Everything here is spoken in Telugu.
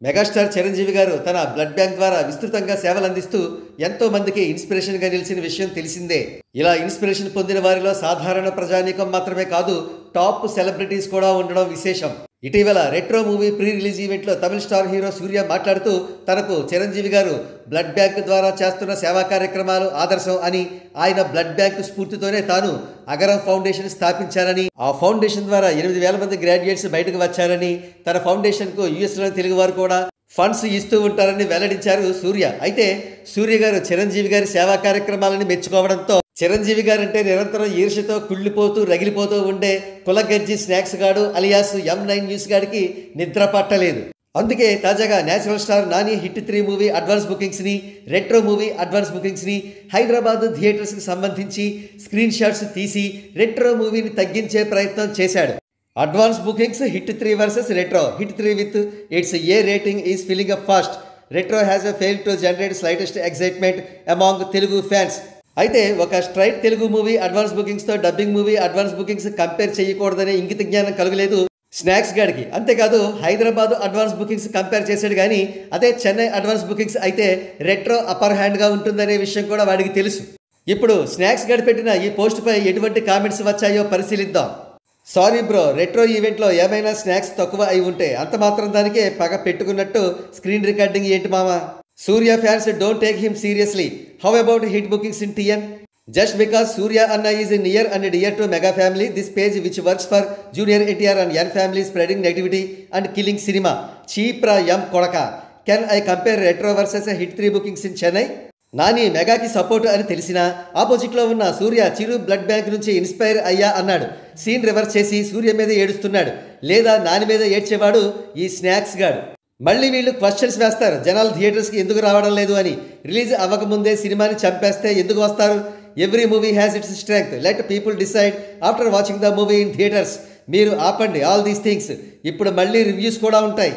మెగాస్టార్ చిరంజీవి గారు తన బ్లడ్ బ్యాంక్ ద్వారా విస్తృతంగా సేవలు అందిస్తూ ఎంతో మందికి ఇన్స్పిరేషన్గా నిలిచిన విషయం తెలిసిందే. ఇలా ఇన్స్పిరేషన్ పొందిన వారిలో సాధారణ ప్రజానీకం మాత్రమే కాదు, టాప్ సెలబ్రిటీస్ కూడా ఉండడం విశేషం. ఇటీవల రెట్రో మూవీ ప్రీ రిలీజ్ ఈవెంట్లో తమిళ స్టార్ హీరో సూర్య మాట్లాడుతూ తనకు చిరంజీవి గారు బ్లడ్ బ్యాంక్ ద్వారా చేస్తున్న సేవా కార్యక్రమాలు ఆదర్శం అని, ఆయన బ్లడ్ బ్యాంక్ స్ఫూర్తితోనే తాను అగరం ఫౌండేషన్ స్థాపించారని, ఆ ఫౌండేషన్ ద్వారా 8,000 మంది గ్రాడ్యుయేట్స్ బయటకు వచ్చారని, తన ఫౌండేషన్కు యుఎస్లోని తెలుగు వారు కూడా ఫండ్స్ ఇస్తూ ఉంటారని వెల్లడించారు సూర్య. అయితే సూర్య గారు చిరంజీవి గారి సేవా కార్యక్రమాలని మెచ్చుకోవడంతో చిరంజీవి గారంటే నిరంతరం ఈర్ష్యతో కుళ్ళిపోతూ రగిలిపోతూ ఉండే కులగజ్జి స్నాక్స్ గాడు అలియాస్ M9 న్యూస్ గాడికి నిద్ర పట్టలేదు. అందుకే తాజాగా natural star Nani hit 3 movie advance బుకింగ్స్ని, రెట్రో మూవీ అడ్వాన్స్ బుకింగ్స్ని హైదరాబాద్ థియేటర్స్కి సంబంధించి స్క్రీన్ షాట్స్ తీసి రెట్రో మూవీని తగ్గించే ప్రయత్నం చేశాడు. Advance bookings hit 3 versus retro. Hit 3 with its A rating is filling up fast. Retro has a fail to generate slightest excitement among Telugu fans. అయితే ఒక స్ట్రైట్ తెలుగు మూవీ అడ్వాన్స్ బుకింగ్స్తో dubbing movie advance bookings compare చేయకూడదనే ఇంగిత జ్ఞానం కలగలేదు స్నాక్స్ గాడికి. అంతేకాదు హైదరాబాద్ అడ్వాన్స్ బుకింగ్స్ కంపేర్ చేశాడు కానీ అదే చెన్నై అడ్వాన్స్ బుకింగ్స్ అయితే రెట్రో అప్పర్ హ్యాండ్గా ఉంటుందనే విషయం కూడా వాడికి తెలుసు. ఇప్పుడు స్నాక్స్ గడి పెట్టిన ఈ పోస్ట్పై ఎటువంటి కామెంట్స్ వచ్చాయో పరిశీలిద్దాం. సారీ బ్రో, రెట్రో ఈవెంట్లో ఏమైనా స్నాక్స్ తక్కువ అయి ఉంటే అంత మాత్రం దానికే పగ పెట్టుకున్నట్టు స్క్రీన్ రికార్డింగ్ ఏంటి మామా? Surya fans don't take him seriously. How about hit bookings in TN? Just because Surya Anna is near and dear to Mega family, this page which works for Junior NTR and Yan family spreading negativity and killing cinema. Cheapra yam kodaka. Can I compare retro versus a hit 3 bookings in Chennai? Nani మెగాకి సపోర్ట్ అని తెలిసినా ఆపోజిట్లో ఉన్న సూర్య చిరు బ్లడ్ బ్యాంక్ నుంచి ఇన్స్పైర్ అయ్యా అన్నాడు. సీన్ రివర్స్ చేసి సూర్య మీద ఏడుస్తున్నాడు, లేదా నాని మీద ఏడ్చేవాడు ఈ స్నాక్స్ గాడు. మళ్ళీ వీళ్ళు క్వశ్చన్స్ వేస్తారు, జనాలు థియేటర్స్కి ఎందుకు రావడం లేదు అని. రిలీజ్ అవ్వకముందే సినిమాని చంపేస్తే ఎందుకు వస్తారు? Every movie has its strength. Let people decide after watching the movie in theatres. మీరు ఆపండి ఆల్ దీస్ థింగ్స్. ఇప్పుడు మళ్ళీ రివ్యూస్ కూడా ఉంటాయి.